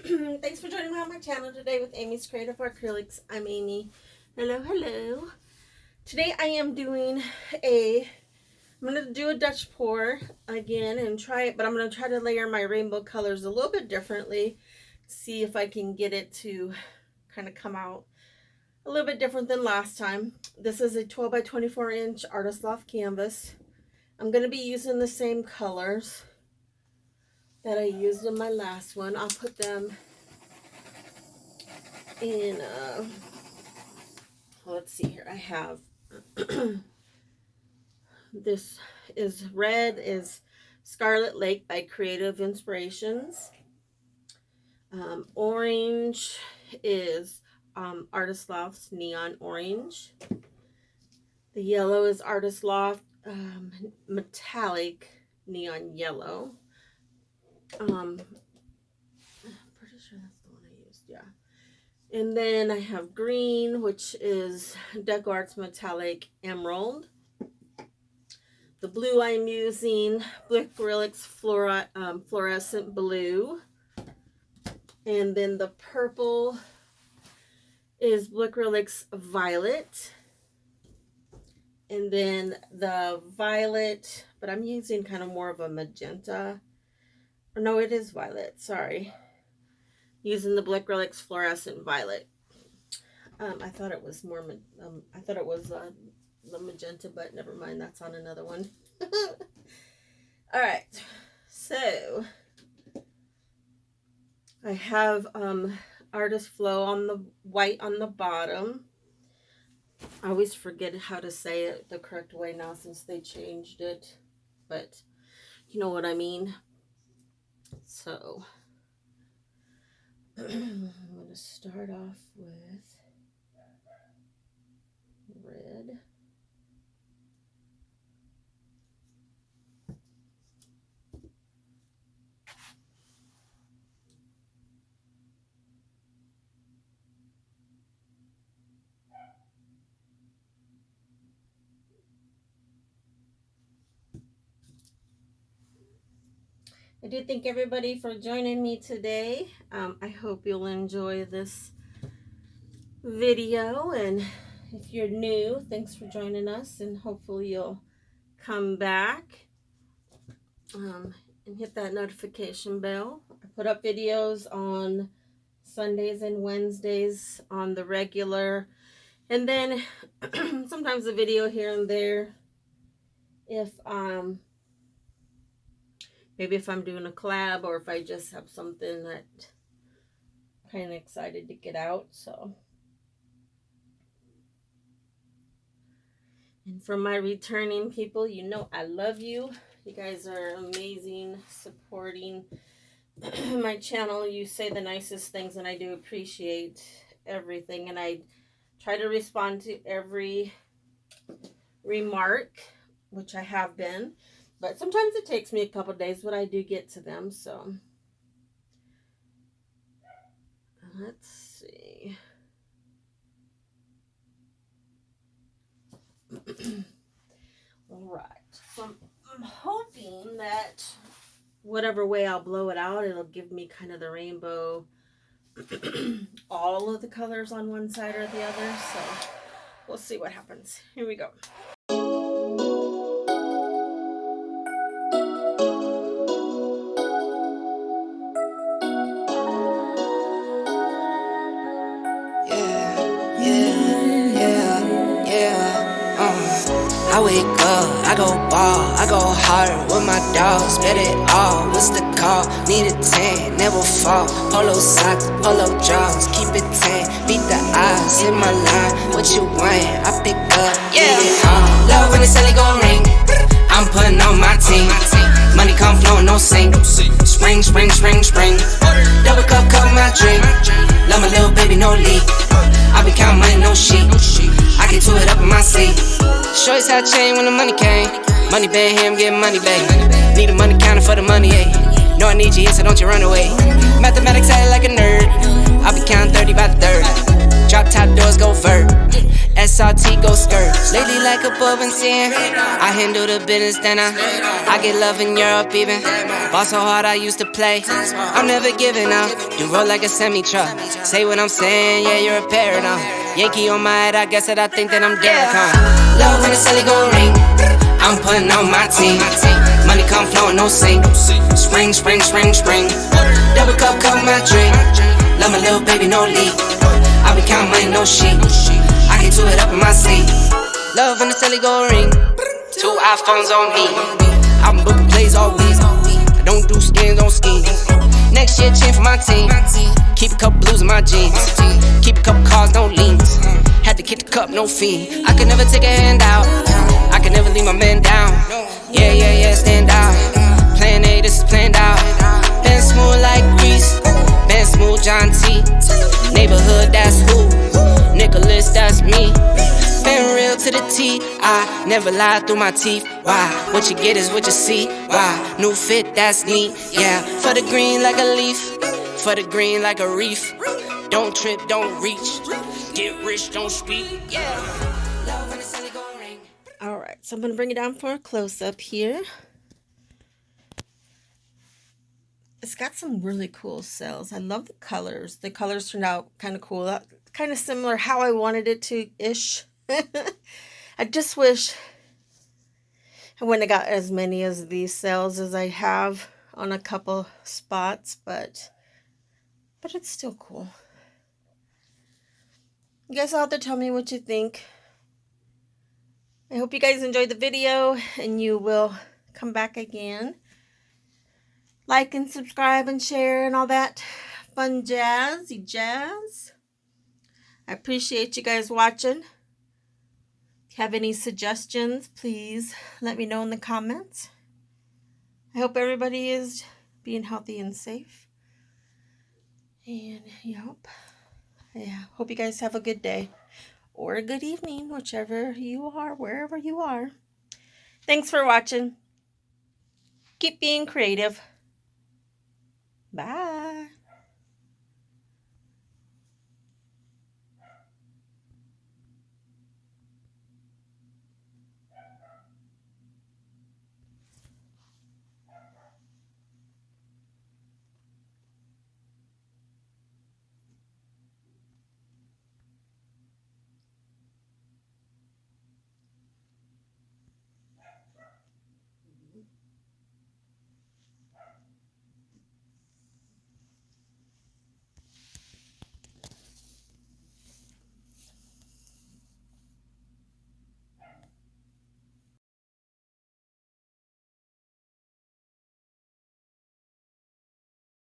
Thanks for joining me on my channel today with AmysCreativeAcrylics. I'm Amy. Hello, hello. Today I am doing I'm going to do a Dutch pour again and try it, but I'm going to try to layer my rainbow colors a little bit differently. See if I can get it to kind of come out a little bit different than last time. This is a 12 by 24 inch Artist Loft canvas. I'm going to be using the same colors that I used in my last one. I'll put them in, let's see here. I have, this is red is Scarlett Lake by Creative Inspirations. Orange is Artist Loft's Neon Orange. The yellow is Artist Loft Metallic Neon Yellow. I'm pretty sure that's the one I used, yeah. And then I have green, which is Decoart's Metallic Emerald. The blue I'm using, Blinkrylic's Florescent Blue. And then the purple is Blinkrylic's Violet. And then the violet, but I'm using kind of more of a magenta. Or no, it is violet, sorry. Using the Blinkrylic's Florescent Violet. I thought it was more, I thought it was the magenta, but never mind, that's on another one. Alright, so I have Artist Flow on the white on the bottom. I always forget how to say it the correct way now since they changed it, but you know what I mean. So I'm going to start off with red. I do thank everybody for joining me today. I hope you'll enjoy this video, and if you're new, thanks for joining us, and hopefully you'll come back and hit that notification bell. I put up videos on Sundays and Wednesdays on the regular, and then sometimes a video here and there if maybe if I'm doing a collab, or if I just have something that I'm kind of excited to get out. So, and for my returning people, you know I love you. You guys are amazing, supporting my channel. You say the nicest things, and I do appreciate everything. And I try to respond to every remark, which I have been. But sometimes it takes me a couple days, but I do get to them. So let's see. All right. So I'm hoping that whatever way I'll blow it out, it'll give me kind of the rainbow, all of the colors on one side or the other. So we'll see what happens. Here we go. I wake up, I go ball, I go hard with my dogs, bet it all, what's the call? Need a 10, never fall, polo socks, polo jaws, keep it 10, beat the odds, hit my line, what you want, I pick up, yeah, love when the celly gon' ring, I'm putting on my team, money come flowing, no sink, spring, spring, spring, spring, double cup, my drink, love my little baby, no leak, I be counting money, no sheet, I get to it up in my sleep. Shorty's how chain when the money came. Money bang him, get money back. Need a money counter for the money, ayy. No, I need you, so don't you run away. Mathematics act like a nerd. I'll be counting 30 by the third. Drop top doors, go vert. SRT go skirt. Lately like above and 10. I handle the business, then I get love in Europe even. Ball so hard I used to play. I'm never giving up. You roll like a semi-truck. Say what I'm saying, yeah, you're a parrot, Yankee on my head, I guess that I think that I'm Derek, Love when the celly gon' ring. I'm putting on my team. Money come flowing, no sink. Spring, spring, spring, spring. Double cup, cup my drink. Love my little baby, no leak. I be counting money, no sheep. I get to it up in my sleep. Love when the celly gon' ring. 2 iPhones on me. I'm booking plays all week. I don't do skins on skis. Next year, chin for my team. Keep a couple blues in my jeans. Keep a couple cars, no leans. Had to kick the cup, no fee. I could never take a hand out. I could never leave my man down. Yeah, yeah, yeah, stand out. Plan A, this is planned out. Been smooth like grease. Been smooth, John T. Neighborhood, that's who. Nicholas, that's me. Been real to the T. I never lie through my teeth. Why? What you get is what you see. Why? New fit, that's neat. Yeah, for the green like a leaf. For the green like a reef. Don't trip, don't reach. Get rich, don't speak. Yeah. Alright, so I'm going to bring it down for a close-up here. It's got some really cool cells. I love the colors. The colors turned out kind of cool. Kind of similar how I wanted it to-ish. I just wish I wouldn't have got as many as these cells as I have on a couple spots, but it's still cool. You guys out there, tell me what you think. I hope you guys enjoyed the video and you will come back again. Like and subscribe and share and all that fun jazzy jazz. I appreciate you guys watching. If you have any suggestions, please let me know in the comments. I hope everybody is being healthy and safe. And I hope you guys have a good day or a good evening, whichever you are, wherever you are. Thanks for watching. Keep being creative. Bye.